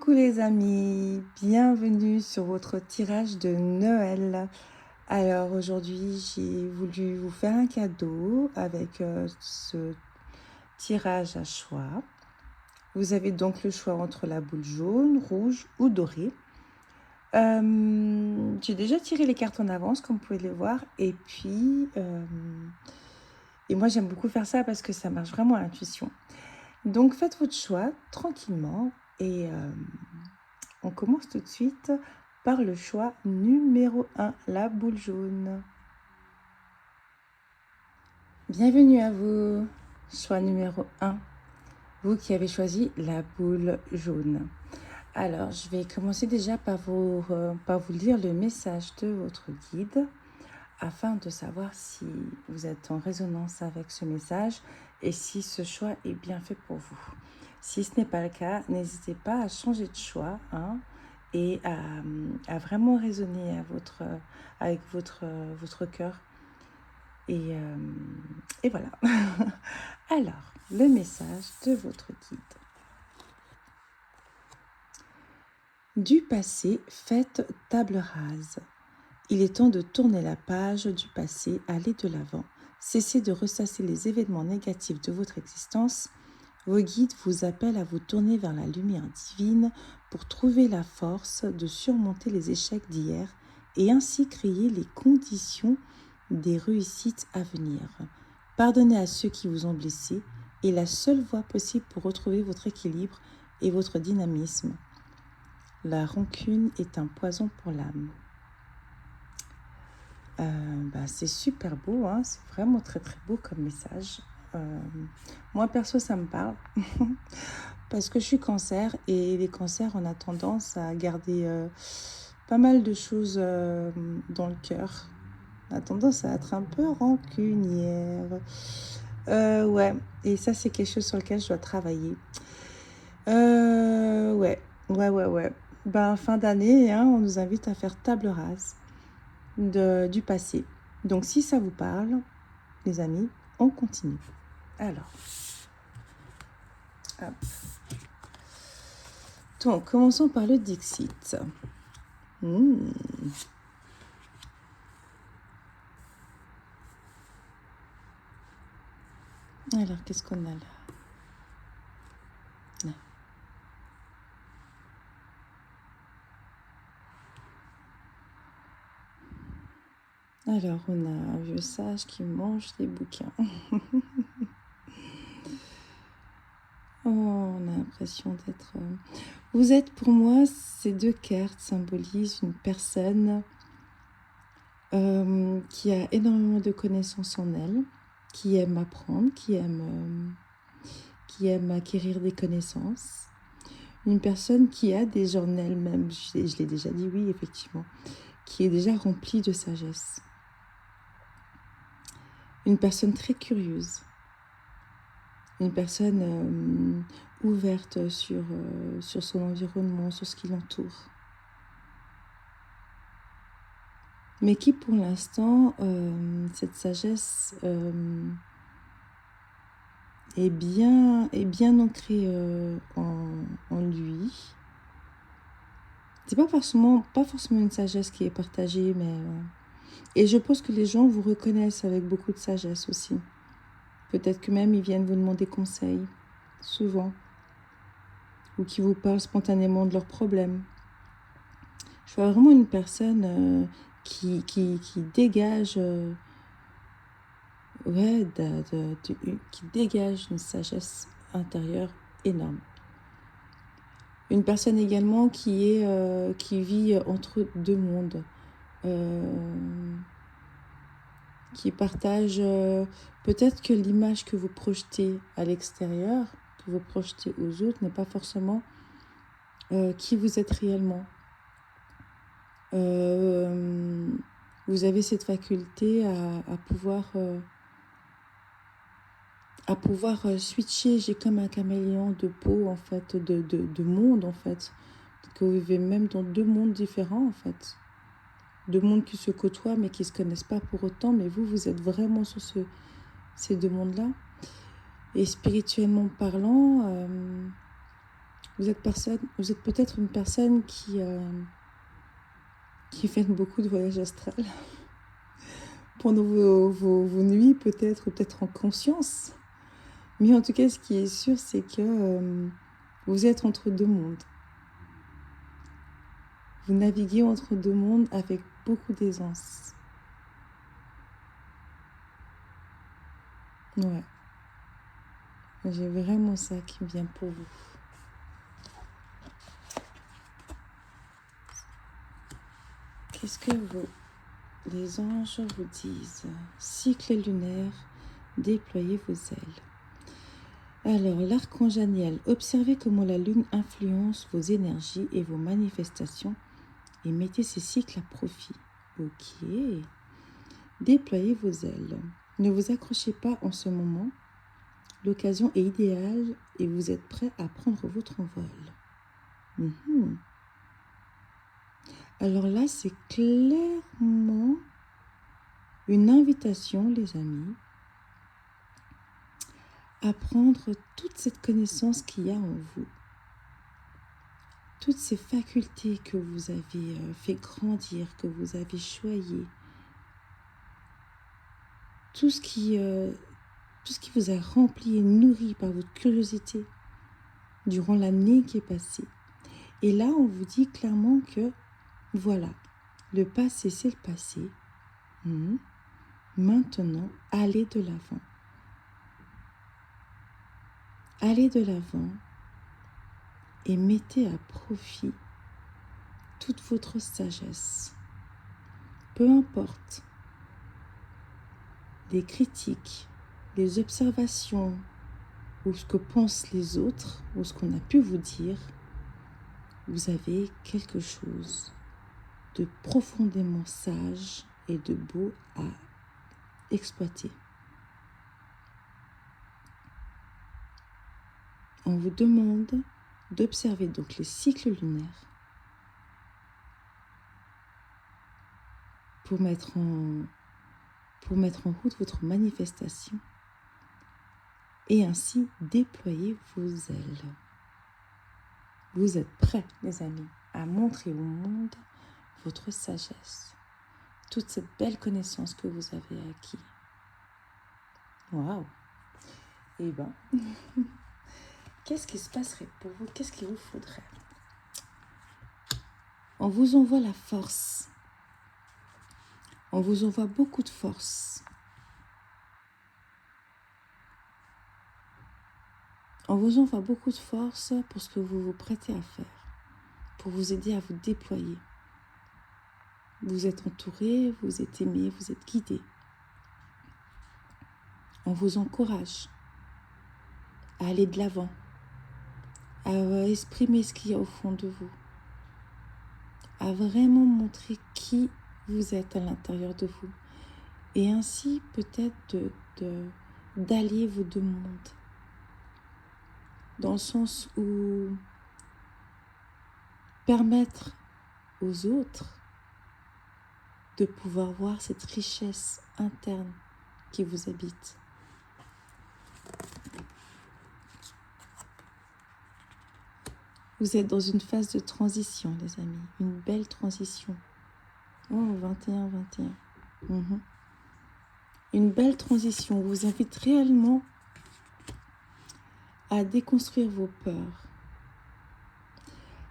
Coucou les amis, bienvenue sur votre tirage de Noël. Alors aujourd'hui j'ai voulu vous faire un cadeau avec ce tirage à choix. Vous avez donc le choix entre la boule jaune, rouge ou dorée. J'ai déjà tiré les cartes en avance comme vous pouvez le voir et puis moi j'aime beaucoup faire ça parce que ça marche vraiment à l'intuition. Donc faites votre choix tranquillement et on commence tout de suite par le choix numéro 1, la boule jaune. Bienvenue à vous, choix numéro 1, vous qui avez choisi la boule jaune. Alors, je vais commencer déjà par vous lire le message de votre guide afin de savoir si vous êtes en résonance avec ce message et si ce choix est bien fait pour vous. Si ce n'est pas le cas, n'hésitez pas à changer de choix et à vraiment raisonner avec votre cœur. Et voilà. Alors, le message de votre guide. Du passé, faites table rase. Il est temps de tourner la page du passé, aller de l'avant. Cessez de ressasser les événements négatifs de votre existence. Vos guides vous appellent à vous tourner vers la lumière divine pour trouver la force de surmonter les échecs d'hier et ainsi créer les conditions des réussites à venir. Pardonnez à ceux qui vous ont blessé est la seule voie possible pour retrouver votre équilibre et votre dynamisme. La rancune est un poison pour l'âme. C'est super beau, hein, c'est vraiment très très beau comme message. Moi perso ça me parle parce que je suis cancer et les cancers on a tendance à garder pas mal de choses dans le cœur. On a tendance à être un peu rancunière. Ouais, et ça c'est quelque chose sur lequel je dois travailler. Ouais. Fin d'année, hein, on nous invite à faire table rase du passé. Donc si ça vous parle, les amis, on continue. Alors, hop. Donc, commençons par le Dixit. Alors, qu'est-ce qu'on a là? Alors, on a un vieux sage qui mange des bouquins. On a l'impression d'être... Vous êtes, pour moi, ces deux cartes symbolisent une personne qui a énormément de connaissances en elle, qui aime apprendre, qui aime acquérir des connaissances. Une personne qui a déjà en elle-même, je l'ai déjà dit, oui, effectivement, qui est déjà remplie de sagesse. Une personne très curieuse. Une personne ouverte sur son environnement, sur ce qui l'entoure. Mais qui, pour l'instant, cette sagesse est bien ancrée en lui. C'est pas forcément une sagesse qui est partagée, mais... Et je pense que les gens vous reconnaissent avec beaucoup de sagesse aussi. Peut-être que même ils viennent vous demander conseil, souvent. Ou qui vous parlent spontanément de leurs problèmes. Je vois vraiment une personne qui dégage... qui dégage une sagesse intérieure énorme. Une personne également qui vit entre deux mondes. Qui partage peut-être que l'image que vous projetez à l'extérieur, que vous projetez aux autres, n'est pas forcément qui vous êtes réellement. Vous avez cette faculté à pouvoir switcher. J'ai comme un caméléon de peau, en fait, de monde, en fait. Que vous vivez même dans deux mondes différents, en fait. Deux mondes qui se côtoient, mais qui ne se connaissent pas pour autant. Mais vous êtes vraiment sur ces deux mondes-là. Et spirituellement parlant, Vous êtes peut-être une personne qui fait beaucoup de voyages astrales pendant vos nuits, peut-être, ou peut-être en conscience. Mais en tout cas, ce qui est sûr, c'est que vous êtes entre deux mondes. Vous naviguez entre deux mondes avec beaucoup d'aisance. Ouais. J'ai vraiment ça qui vient pour vous. Qu'est-ce que les anges vous disent? Cycle lunaire, déployez vos ailes. Alors, l'archange Daniel, observez comment la lune influence vos énergies et vos manifestations et mettez ces cycles à profit. Ok. Déployez vos ailes. Ne vous accrochez pas en ce moment. L'occasion est idéale et vous êtes prêt à prendre votre envol. Alors là, c'est clairement une invitation, les amis, à prendre toute cette connaissance qu'il y a en vous, toutes ces facultés que vous avez fait grandir, que vous avez choyées, tout ce qui vous a rempli et nourri par votre curiosité durant l'année qui est passée. Et là, on vous dit clairement que, voilà, le passé, c'est le passé. Maintenant, allez de l'avant. Allez de l'avant et mettez à profit toute votre sagesse. Peu importe les critiques, les observations ou ce que pensent les autres ou ce qu'on a pu vous dire, vous avez quelque chose de profondément sage et de beau à exploiter. On vous demande d'observer donc les cycles lunaires pour mettre en route votre manifestation et ainsi déployer vos ailes. Vous êtes prêts, les amis, à montrer au monde votre sagesse, toute cette belle connaissance que vous avez acquis. Waouh! Eh bien, qu'est-ce qui se passerait pour vous? Qu'est-ce qu'il vous faudrait? On vous envoie la force. On vous envoie beaucoup de force. On vous envoie beaucoup de force pour ce que vous vous prêtez à faire, pour vous aider à vous déployer. Vous êtes entouré, vous êtes aimé, vous êtes guidé. On vous encourage à aller de l'avant, à exprimer ce qu'il y a au fond de vous, à vraiment montrer qui vous êtes à l'intérieur de vous, et ainsi peut-être d'allier vos deux mondes, dans le sens où permettre aux autres de pouvoir voir cette richesse interne qui vous habite. Vous êtes dans une phase de transition, les amis, une belle transition. Oh, 21. Une belle transition. On vous invite réellement à déconstruire vos peurs.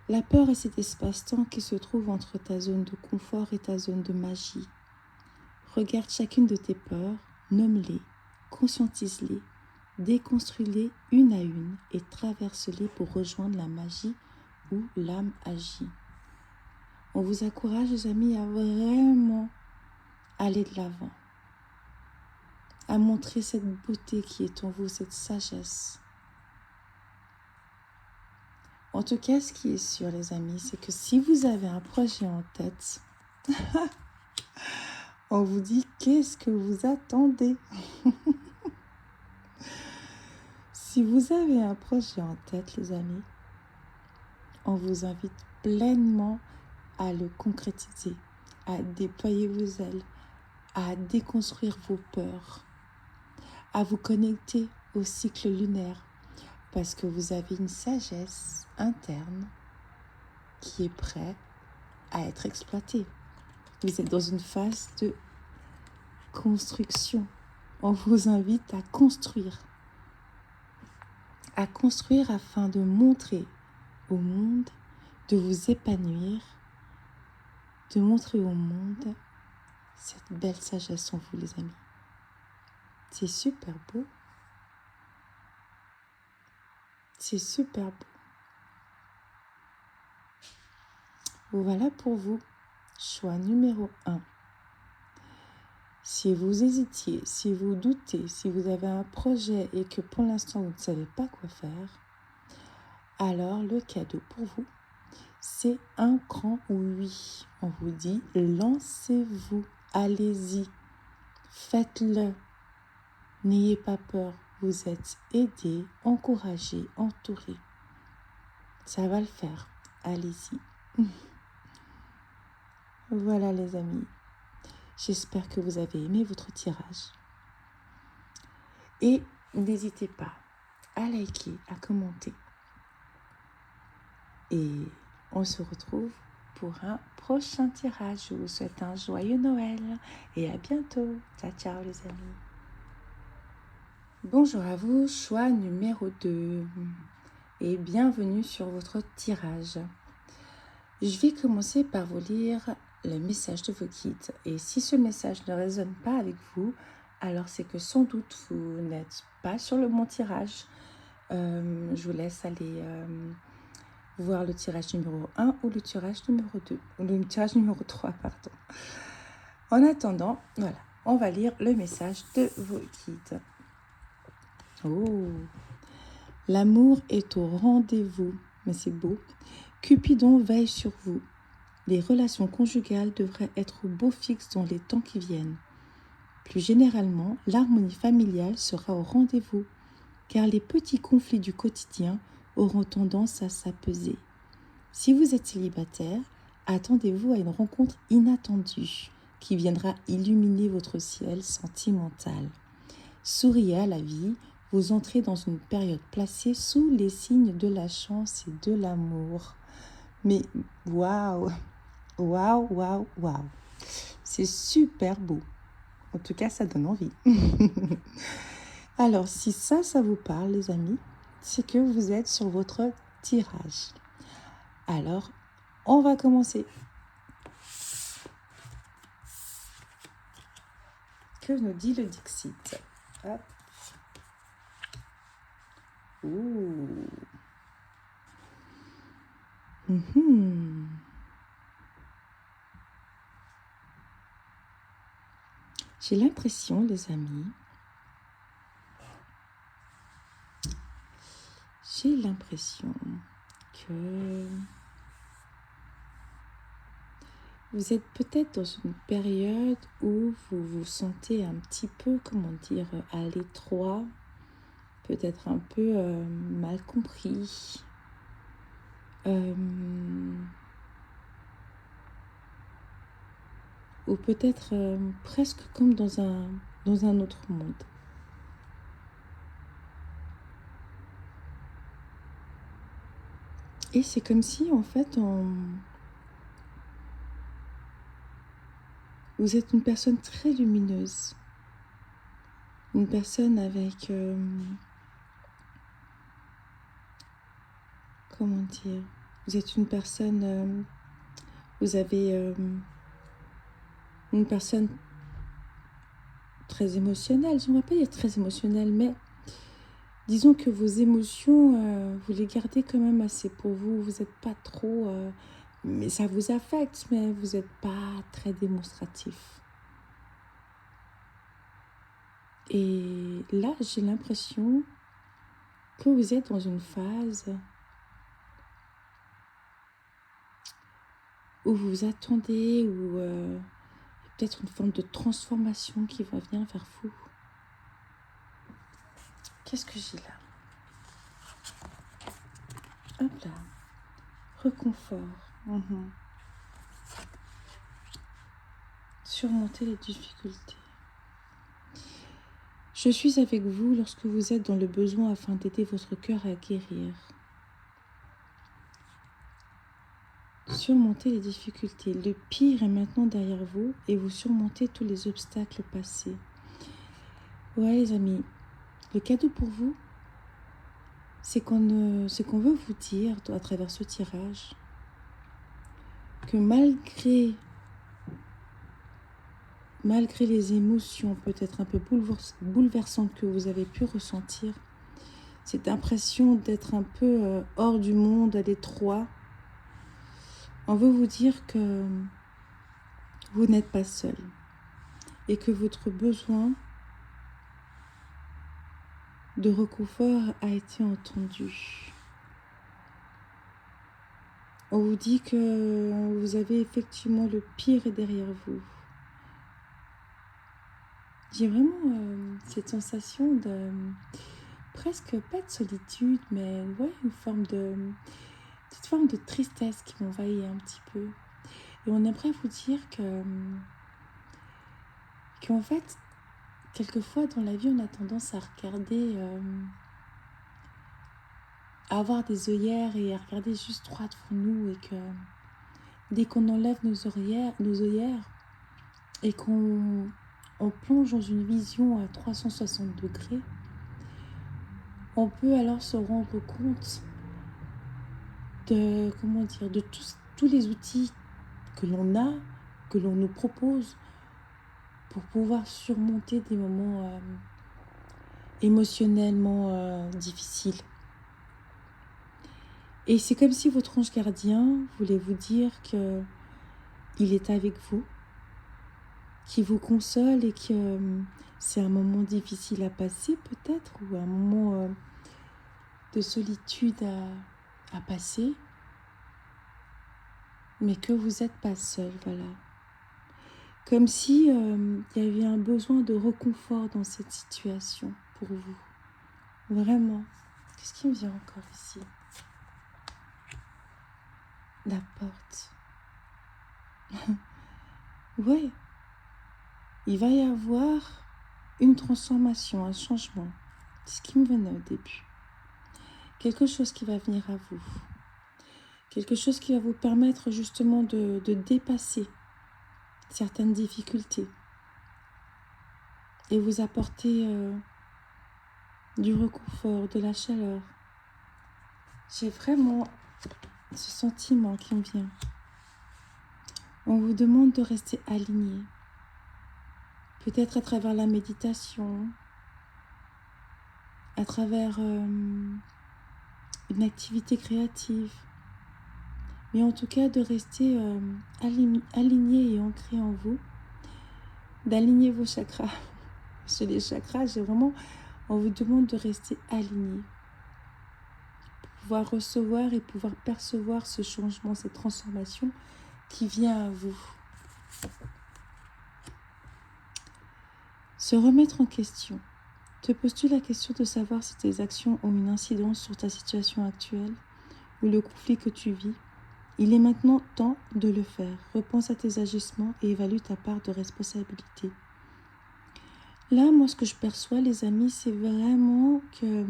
La peur est cet espace-temps qui se trouve entre ta zone de confort et ta zone de magie. Regarde chacune de tes peurs, nomme-les, conscientise-les, déconstruis-les une à une et traverse-les pour rejoindre la magie où l'âme agit. On vous encourage, les amis, à vraiment aller de l'avant, à montrer cette beauté qui est en vous, cette sagesse. En tout cas, ce qui est sûr, les amis, c'est que si vous avez un projet en tête, on vous dit qu'est-ce que vous attendez. Si vous avez un projet en tête, les amis, on vous invite pleinement à le concrétiser, à déployer vos ailes, à déconstruire vos peurs, à vous connecter au cycle lunaire, parce que vous avez une sagesse interne qui est prête à être exploitée. Vous êtes dans une phase de construction. On vous invite à construire afin de montrer au monde, de vous épanouir, de montrer au monde cette belle sagesse en vous, les amis. C'est super beau. C'est super beau. Voilà pour vous. Choix numéro 1. Si vous hésitiez, si vous doutez, si vous avez un projet et que pour l'instant vous ne savez pas quoi faire, alors le cadeau pour vous, c'est un grand oui. On vous dit, lancez-vous, allez-y, faites-le. N'ayez pas peur, vous êtes aidé, encouragé, entouré. Ça va le faire, allez-y. Voilà les amis, j'espère que vous avez aimé votre tirage. Et n'hésitez pas à liker, à commenter. Et on se retrouve pour un prochain tirage. Je vous souhaite un joyeux Noël et à bientôt. Ciao, ciao les amis. Bonjour à vous, choix numéro 2 et bienvenue sur votre tirage. Je vais commencer par vous lire le message de vos guides. Et si ce message ne résonne pas avec vous, alors c'est que sans doute vous n'êtes pas sur le bon tirage. Je vous laisse aller voir le tirage numéro 1 ou le tirage numéro 2, ou le tirage numéro 3, pardon. En attendant, voilà, on va lire le message de vos guides. Oh, l'amour est au rendez-vous, mais c'est beau. Cupidon veille sur vous. Les relations conjugales devraient être au beau fixe dans les temps qui viennent. Plus généralement, l'harmonie familiale sera au rendez-vous, car les petits conflits du quotidien auront tendance à s'apaiser. Si vous êtes célibataire, attendez-vous à une rencontre inattendue qui viendra illuminer votre ciel sentimental. Souriez à la vie, vous entrez dans une période placée sous les signes de la chance et de l'amour. Mais waouh! Waouh, waouh, waouh. C'est super beau. En tout cas, ça donne envie. Alors, si ça vous parle, les amis, c'est que vous êtes sur votre tirage. Alors, on va commencer. Que nous dit le Dixit? Hop. Ouh. J'ai l'impression, les amis, que vous êtes peut-être dans une période où vous vous sentez un petit peu, comment dire, à l'étroit, peut-être un peu mal compris. Ou peut-être presque comme dans un autre monde. Et c'est comme si, en fait, vous êtes une personne très lumineuse. Une personne avec... comment dire? Vous êtes une personne... vous avez... une personne très émotionnelle. Je ne vais pas dire très émotionnelle, mais disons que vos émotions, vous les gardez quand même assez pour vous. Vous n'êtes pas trop... mais ça vous affecte, mais vous n'êtes pas très démonstratif. Et là, j'ai l'impression que vous êtes dans une phase où vous attendez, où peut-être une forme de transformation qui va venir vers vous. Qu'est-ce que j'ai là? Hop là. Reconfort. Surmonter les difficultés. Je suis avec vous lorsque vous êtes dans le besoin afin d'aider votre cœur à guérir. Surmontez les difficultés. Le pire est maintenant derrière vous et vous surmontez tous les obstacles passés. Ouais les amis, le cadeau pour vous, c'est qu'on veut vous dire à travers ce tirage que malgré les émotions peut-être un peu bouleversantes que vous avez pu ressentir, cette impression d'être un peu hors du monde, à l'étroit, on veut vous dire que vous n'êtes pas seul et que votre besoin de réconfort a été entendu. On vous dit que vous avez effectivement le pire est derrière vous. J'ai vraiment cette sensation de presque pas de solitude, mais ouais, une petite forme de tristesse qui m'envahit un petit peu. Et on aimerait vous dire qu'en fait, quelquefois dans la vie, on a tendance à regarder, à avoir des œillères et à regarder juste droit devant nous, et que dès qu'on enlève nos œillères et qu'on plonge dans une vision à 360 degrés, on peut alors se rendre compte de, comment dire, de tous les outils que l'on a, que l'on nous propose pour pouvoir surmonter des moments émotionnellement difficiles. Et c'est comme si votre ange gardien voulait vous dire que il est avec vous, qu'il vous console et que c'est un moment difficile à passer peut-être, ou un moment de solitude à passer, mais que vous n'êtes pas seul, voilà. Comme si il y avait un besoin de réconfort dans cette situation pour vous. Vraiment. Qu'est-ce qui me vient encore ici? La porte. Ouais. Il va y avoir une transformation, un changement. C'est ce qui me venait au début. Quelque chose qui va venir à vous. Quelque chose qui va vous permettre justement de dépasser certaines difficultés et vous apporter du réconfort, de la chaleur. J'ai vraiment ce sentiment qui me vient. On vous demande de rester aligné, peut-être à travers la méditation, à travers une activité créative, mais en tout cas de rester aligné et ancré en vous, d'aligner vos chakras. Chez les chakras, on vous demande de rester aligné, pour pouvoir recevoir et pouvoir percevoir ce changement, cette transformation qui vient à vous. Se remettre en question. Te poses-tu la question de savoir si tes actions ont une incidence sur ta situation actuelle ou le conflit que tu vis? Il est maintenant temps de le faire. Repense à tes agissements et évalue ta part de responsabilité. Là, moi, ce que je perçois, les amis, c'est vraiment que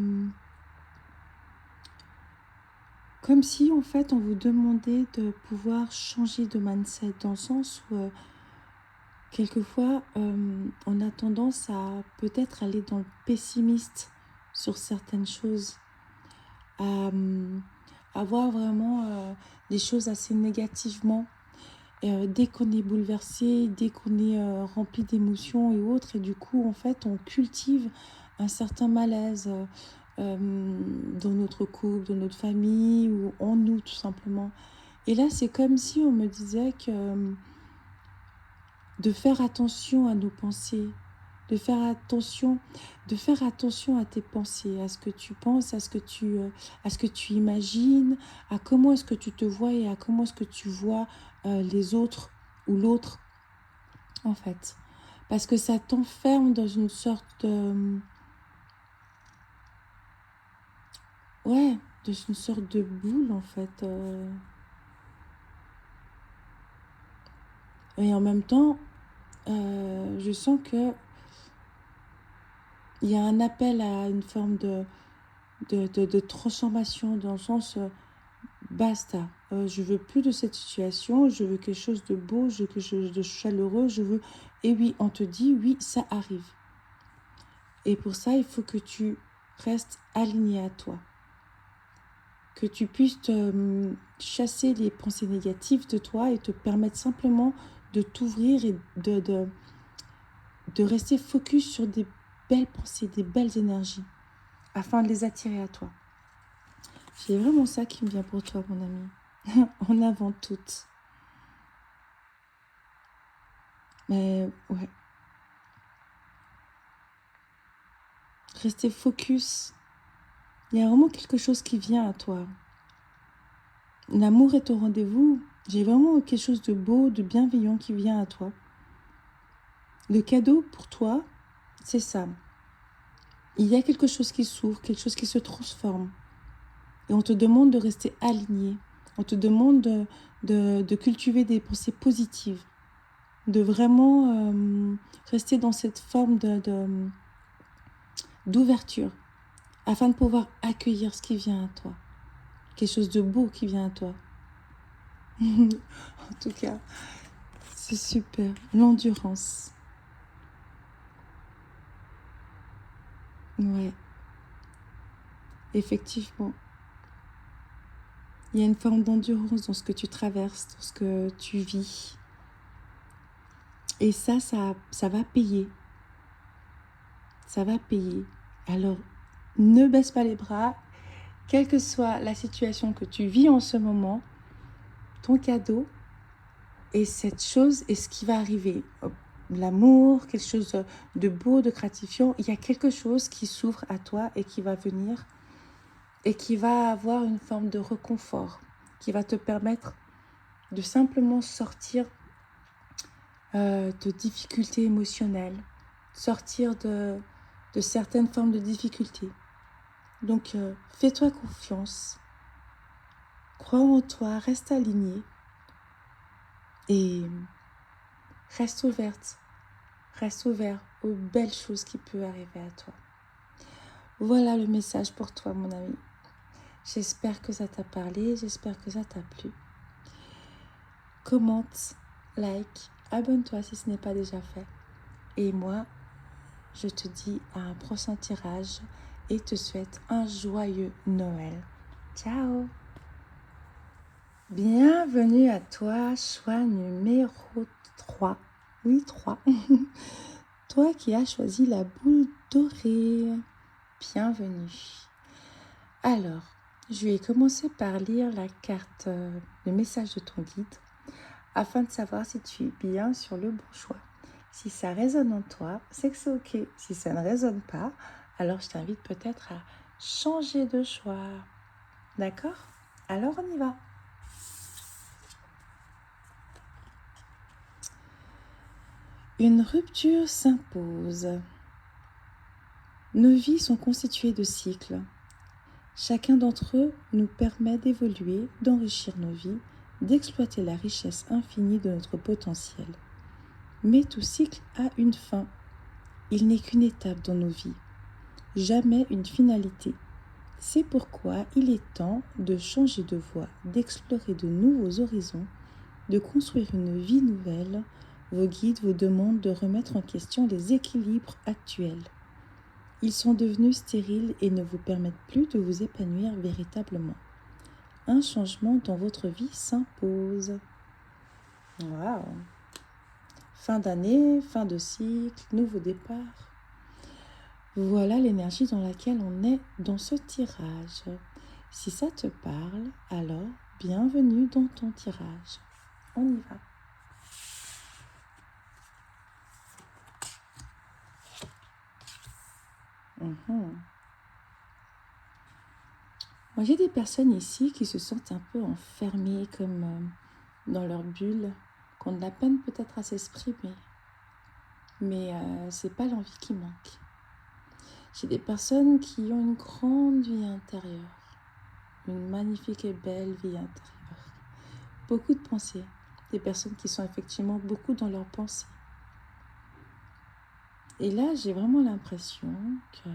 comme si, en fait, on vous demandait de pouvoir changer de mindset, dans le sens où, quelquefois, on a tendance à peut-être aller dans le pessimiste sur certaines choses, à voir vraiment les choses assez négativement. Dès qu'on est bouleversé, dès qu'on est rempli d'émotions et autres, et du coup, en fait, on cultive un certain malaise dans notre couple, dans notre famille, ou en nous, tout simplement. Et là, c'est comme si on me disait que de faire attention à nos pensées, de faire attention à tes pensées, à ce que tu penses, à ce que tu imagines, à comment est-ce que tu te vois et à comment est-ce que tu vois les autres ou l'autre, en fait. Parce que ça t'enferme dans une sorte de... Ouais, dans une sorte de boule, en fait. Et en même temps, je sens que il y a un appel à une forme de transformation dans le sens basta, je veux plus de cette situation, je veux quelque chose de beau, je veux quelque chose de chaleureux, je veux... Et oui, on te dit, oui, ça arrive. Et pour ça, il faut que tu restes aligné à toi. Que tu puisses chasser les pensées négatives de toi et te permettre simplement de t'ouvrir et de rester focus sur des belles pensées, des belles énergies, afin de les attirer à toi. C'est vraiment ça qui me vient pour toi, mon ami. En avant toutes. Mais ouais. Rester focus. Il y a vraiment quelque chose qui vient à toi. L'amour est au rendez-vous. J'ai vraiment quelque chose de beau, de bienveillant qui vient à toi. Le cadeau pour toi, c'est ça. Il y a quelque chose qui s'ouvre, quelque chose qui se transforme. Et on te demande de rester aligné. On te demande de cultiver des pensées positives. De vraiment rester dans cette forme d'ouverture. Afin de pouvoir accueillir ce qui vient à toi. Quelque chose de beau qui vient à toi. En tout cas, c'est super. L'endurance. Ouais. Effectivement. Il y a une forme d'endurance dans ce que tu traverses, dans ce que tu vis. Et ça va payer. Ça va payer. Alors, ne baisse pas les bras. Quelle que soit la situation que tu vis en ce moment, ton cadeau est cette chose et ce qui va arriver. L'amour, quelque chose de beau, de gratifiant. Il y a quelque chose qui s'ouvre à toi et qui va venir et qui va avoir une forme de réconfort, qui va te permettre de simplement sortir de difficultés émotionnelles, sortir de certaines formes de difficultés. Donc, fais-toi confiance, crois en toi, reste alignée et reste ouverte, reste ouvert aux belles choses qui peuvent arriver à toi. Voilà le message pour toi, mon ami. J'espère que ça t'a parlé, j'espère que ça t'a plu. Commente, like, abonne-toi si ce n'est pas déjà fait. Et moi, je te dis à un prochain tirage et te souhaite un joyeux Noël. Ciao! Bienvenue à toi, choix numéro 3. Oui, 3. Toi qui as choisi la boule dorée. Bienvenue. Alors, je vais commencer par lire la carte, le message de ton guide, afin de savoir si tu es bien sur le bon choix. Si ça résonne en toi, c'est que c'est ok. Si ça ne résonne pas, alors je t'invite peut-être à changer de choix. D'accord? Alors on y va. Une rupture s'impose. Nos vies sont constituées de cycles. Chacun d'entre eux nous permet d'évoluer, d'enrichir nos vies, d'exploiter la richesse infinie de notre potentiel. Mais tout cycle a une fin. Il n'est qu'une étape dans nos vies, jamais une finalité. C'est pourquoi il est temps de changer de voie, d'explorer de nouveaux horizons, de construire une vie nouvelle. Vos guides vous demandent de remettre en question les équilibres actuels. Ils sont devenus stériles et ne vous permettent plus de vous épanouir véritablement. Un changement dans votre vie s'impose. Waouh! Fin d'année, fin de cycle, nouveau départ. Voilà l'énergie dans laquelle on est dans ce tirage. Si ça te parle, alors bienvenue dans ton tirage. On y va. Moi, j'ai des personnes ici qui se sentent un peu enfermées, comme dans leur bulle, qui ont de la peine peut-être à s'exprimer. Mais c'est pas l'envie qui manque. J'ai des personnes qui ont une grande vie intérieure, une magnifique et belle vie intérieure. Beaucoup de pensées, des personnes qui sont effectivement beaucoup dans leurs pensées. Et là, j'ai vraiment l'impression que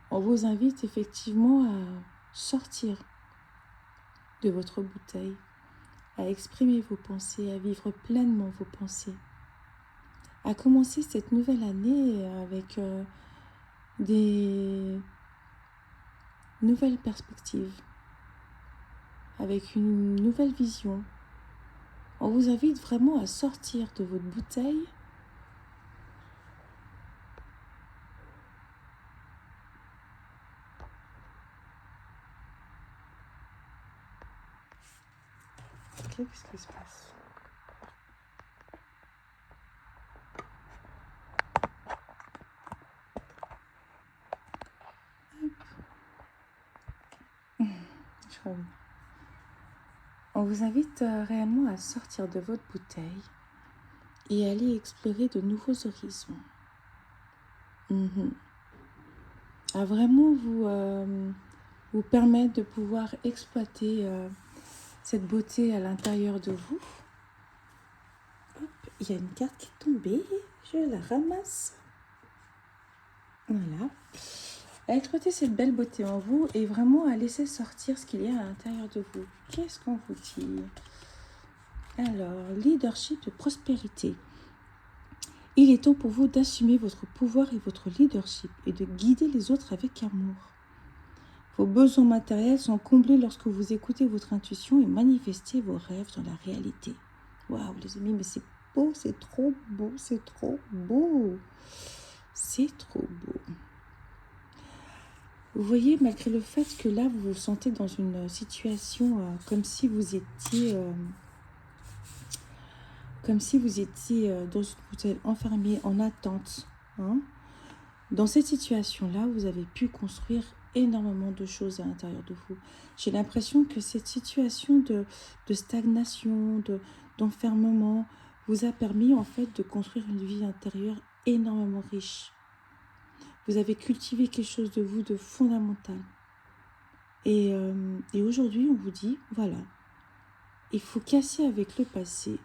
on vous invite effectivement à sortir de votre bouteille, à exprimer vos pensées, à vivre pleinement vos pensées, à commencer cette nouvelle année avec des nouvelles perspectives, avec une nouvelle vision. On vous invite vraiment à sortir de votre bouteille qu'est-ce qui se passe? Je reviens. On vous invite réellement à sortir de votre bouteille et aller explorer de nouveaux horizons. À vraiment vous permettre de pouvoir exploiter cette beauté à l'intérieur de vous. Hop, il y a une carte qui est tombée, je la ramasse. Voilà. À exploiter cette belle beauté en vous et vraiment à laisser sortir ce qu'il y a à l'intérieur de vous. Qu'est-ce qu'on vous dit? Alors, leadership de prospérité. Il est temps pour vous d'assumer votre pouvoir et votre leadership et de guider les autres avec amour. Vos besoins matériels sont comblés lorsque vous écoutez votre intuition et manifestez vos rêves dans la réalité. Waouh les amis, mais c'est beau, c'est trop beau, c'est trop beau. C'est trop beau. Vous voyez, malgré le fait que là, vous vous sentez dans une situation comme si vous étiez dans une bouteille enfermée en attente. Hein. Dans cette situation-là, vous avez pu construire énormément de choses à l'intérieur de vous. J'ai l'impression que cette situation de stagnation, d'enfermement, vous a permis en fait de construire une vie intérieure énormément riche. Vous avez cultivé quelque chose de vous de fondamental. Et aujourd'hui, on vous dit, voilà, il faut casser avec le passé,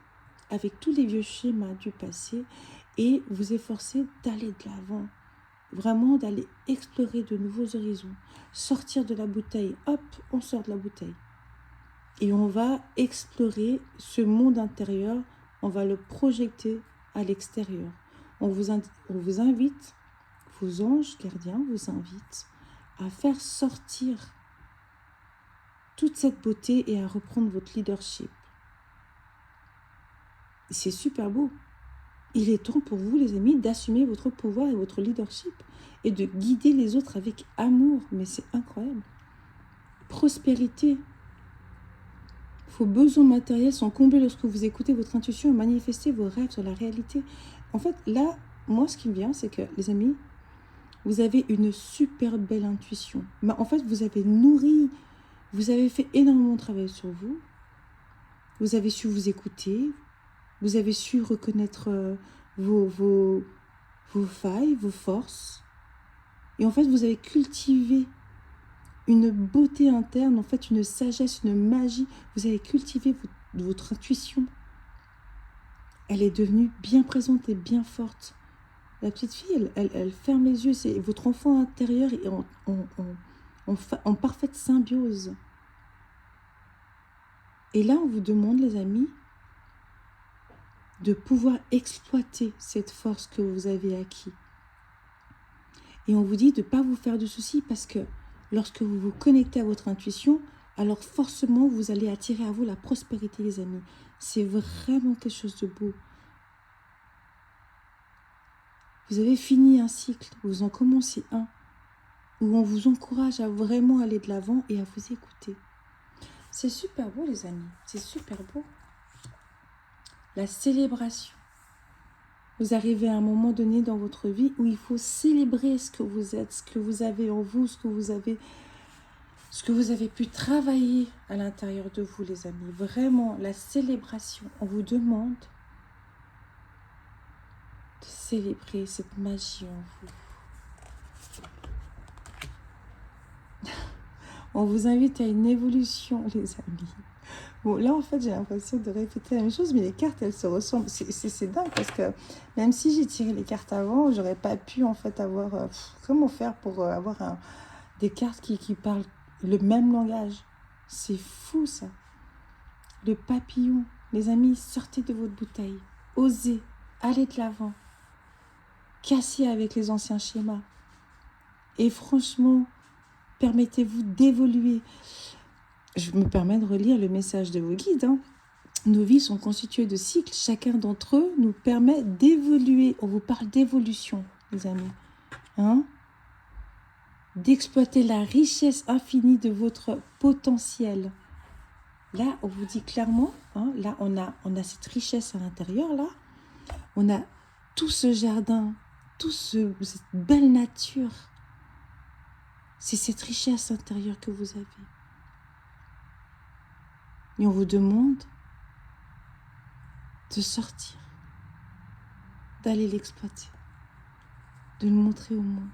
avec tous les vieux schémas du passé et vous efforcer d'aller de l'avant. Vraiment d'aller explorer de nouveaux horizons. Sortir de la bouteille. Hop, on sort de la bouteille. Et on va explorer ce monde intérieur. On va le projeter à l'extérieur. On vous invite, vos anges gardiens vous invitent à faire sortir toute cette beauté et à reprendre votre leadership. C'est super beau. Il est temps pour vous, les amis, d'assumer votre pouvoir et votre leadership et de guider les autres avec amour. Mais c'est incroyable. Prospérité. Vos besoins matériels sont comblés lorsque vous écoutez votre intuition et manifestez vos rêves sur la réalité. En fait, là, moi, ce qui me vient, c'est que, les amis, vous avez une super belle intuition. Mais en fait, vous avez nourri, vous avez fait énormément de travail sur vous. Vous avez su vous écouter. Vous avez su reconnaître vos failles, vos forces. Et en fait, vous avez cultivé une beauté interne, en fait, une sagesse, une magie. Vous avez cultivé votre intuition. Elle est devenue bien présente et bien forte. La petite fille, elle ferme les yeux. C'est votre enfant intérieur est en parfaite symbiose. Et là, on vous demande, les amis, de pouvoir exploiter cette force que vous avez acquise. Et on vous dit de ne pas vous faire de soucis parce que lorsque vous vous connectez à votre intuition, alors forcément, vous allez attirer à vous la prospérité, les amis. C'est vraiment quelque chose de beau. Vous avez fini un cycle, vous en commencez un, où on vous encourage à vraiment aller de l'avant et à vous écouter. C'est super beau, les amis. C'est super beau. La célébration. Vous arrivez à un moment donné dans votre vie où il faut célébrer ce que vous êtes, ce que vous avez en vous, ce que vous avez pu travailler à l'intérieur de vous, les amis. Vraiment, la célébration. On vous demande de célébrer cette magie en vous. On vous invite à une évolution, les amis. Bon, là, en fait, j'ai l'impression de répéter la même chose, mais les cartes, elles se ressemblent. C'est dingue parce que même si j'ai tiré les cartes avant, j'aurais pas pu, en fait, avoir... comment faire pour avoir des cartes qui parlent le même langage? C'est fou, ça. Le papillon. Les amis, sortez de votre bouteille. Osez. Allez de l'avant. Cassez avec les anciens schémas. Et franchement, permettez-vous d'évoluer. Je me permets de relire le message de vos guides. Nos vies sont constituées de cycles. Chacun d'entre eux nous permet d'évoluer. On vous parle d'évolution, les amis. D'exploiter la richesse infinie de votre potentiel. Là, on vous dit clairement, là, on a cette richesse à l'intérieur, là. On a tout ce jardin, cette belle nature. C'est cette richesse intérieure que vous avez. Et on vous demande de sortir, d'aller l'exploiter, de le montrer au monde,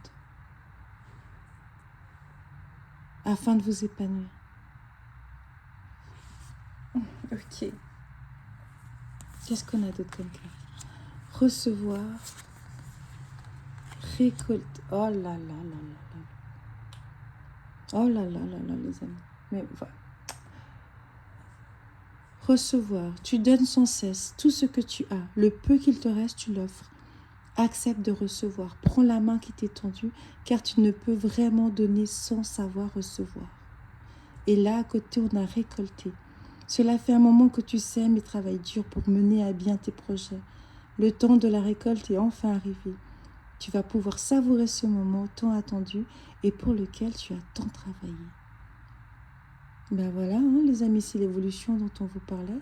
afin de vous épanouir. Ok. Qu'est-ce qu'on a d'autre comme carte? Recevoir, récolter. Oh là là là là là. Oh là là là là, les amis. Mais voilà. Recevoir, tu donnes sans cesse tout ce que tu as. Le peu qu'il te reste, tu l'offres. Accepte de recevoir. Prends la main qui t'est tendue, car tu ne peux vraiment donner sans savoir recevoir. Et là, à côté, on a récolté. Cela fait un moment que tu sèmes et travailles dur pour mener à bien tes projets. Le temps de la récolte est enfin arrivé. Tu vas pouvoir savourer ce moment tant attendu et pour lequel tu as tant travaillé. Ben voilà, les amis, c'est l'évolution dont on vous parlait.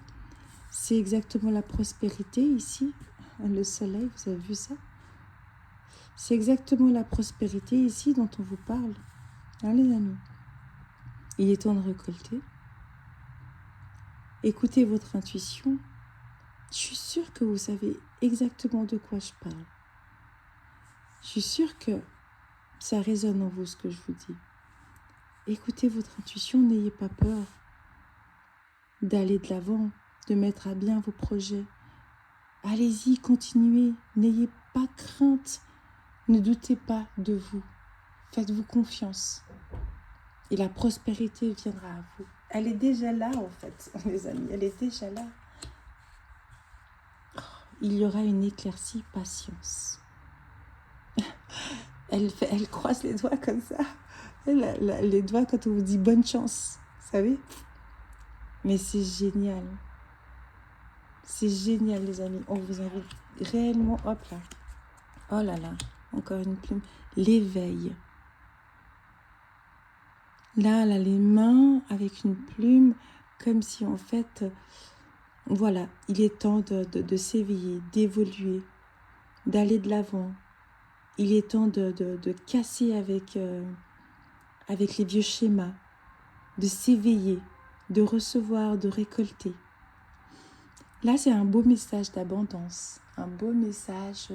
C'est exactement la prospérité ici. Le soleil, vous avez vu ça? C'est exactement la prospérité ici dont on vous parle. Les amis. Il est temps de récolter. Écoutez votre intuition. Je suis sûre que vous savez exactement de quoi je parle. Je suis sûre que ça résonne en vous ce que je vous dis. Écoutez votre intuition, n'ayez pas peur d'aller de l'avant, de mettre à bien vos projets. Allez-y, continuez, n'ayez pas crainte, ne doutez pas de vous. Faites-vous confiance et la prospérité viendra à vous. Elle est déjà là en fait, les amis, elle est déjà là. Il y aura une éclaircie, patience. Elle croise les doigts comme ça. Les doigts quand on vous dit bonne chance, vous savez. Mais c'est génial. C'est génial, les amis. On vous invite réellement, hop là. Oh là là, encore une plume. L'éveil. Là, les mains avec une plume, comme si en fait, voilà, il est temps de s'éveiller, d'évoluer, d'aller de l'avant. Il est temps de casser avec les vieux schémas, de s'éveiller, de recevoir, de récolter. Là, c'est un beau message d'abondance, un beau message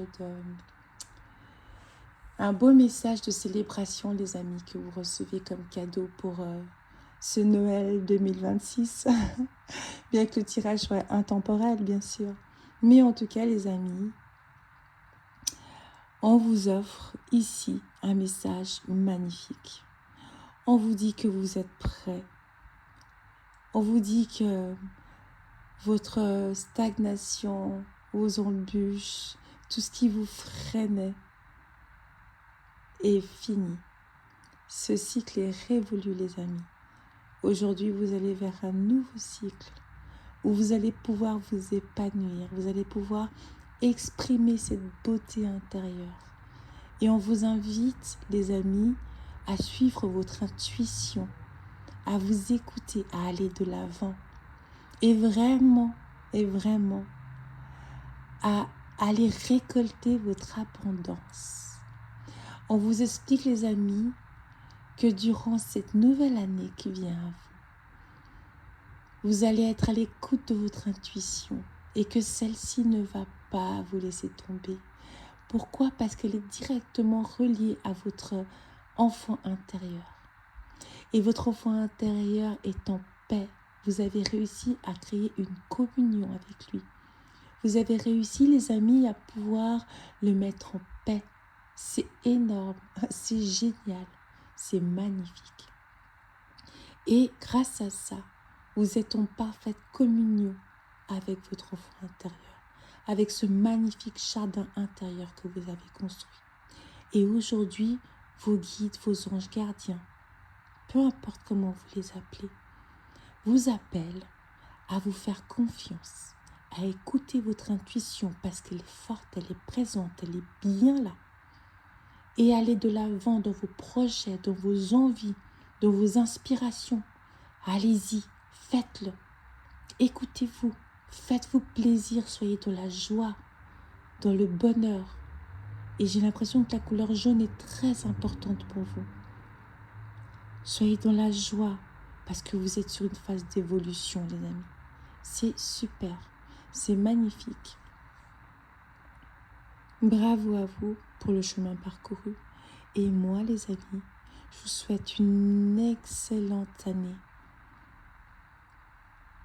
de célébration, les amis, que vous recevez comme cadeau pour ce Noël 2026. Bien que le tirage soit intemporel, bien sûr. Mais en tout cas, les amis, on vous offre ici un message magnifique. On vous dit que vous êtes prêts. On vous dit que votre stagnation, vos embûches, tout ce qui vous freinait est fini. Ce cycle est révolu, les amis. Aujourd'hui, vous allez vers un nouveau cycle où vous allez pouvoir vous épanouir. Vous allez pouvoir exprimer cette beauté intérieure. Et on vous invite, les amis, à suivre votre intuition, à vous écouter, à aller de l'avant. Et vraiment, à aller récolter votre abondance. On vous explique, les amis, que durant cette nouvelle année qui vient à vous, vous allez être à l'écoute de votre intuition et que celle-ci ne va pas vous laisser tomber. Pourquoi? Parce qu'elle est directement reliée à votre enfant intérieur. Et votre enfant intérieur est en paix. Vous avez réussi à créer une communion avec lui. Vous avez réussi, les amis, à pouvoir le mettre en paix. C'est énorme, c'est génial, c'est magnifique. Et grâce à ça, vous êtes en parfaite communion avec votre enfant intérieur, avec ce magnifique jardin intérieur que vous avez construit. Et aujourd'hui, vos guides, vos anges gardiens, peu importe comment vous les appelez, vous appellent à vous faire confiance, à écouter votre intuition parce qu'elle est forte, elle est présente, elle est bien là. Et aller de l'avant dans vos projets, dans vos envies, dans vos inspirations. Allez-y, faites-le. Écoutez-vous, faites-vous plaisir, soyez dans la joie, dans le bonheur. Et j'ai l'impression que la couleur jaune est très importante pour vous. Soyez dans la joie parce que vous êtes sur une phase d'évolution, les amis. C'est super, c'est magnifique. Bravo à vous pour le chemin parcouru. Et moi, les amis, je vous souhaite une excellente année.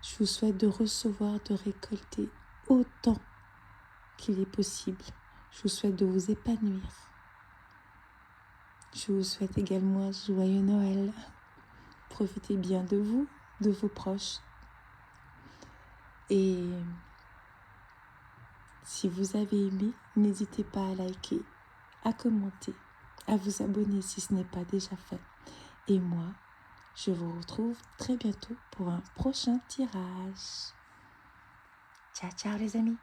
Je vous souhaite de recevoir, de récolter autant qu'il est possible. Je vous souhaite de vous épanouir. Je vous souhaite également un joyeux Noël. Profitez bien de vous, de vos proches. Et si vous avez aimé, n'hésitez pas à liker, à commenter, à vous abonner si ce n'est pas déjà fait. Et moi, je vous retrouve très bientôt pour un prochain tirage. Ciao, ciao les amis!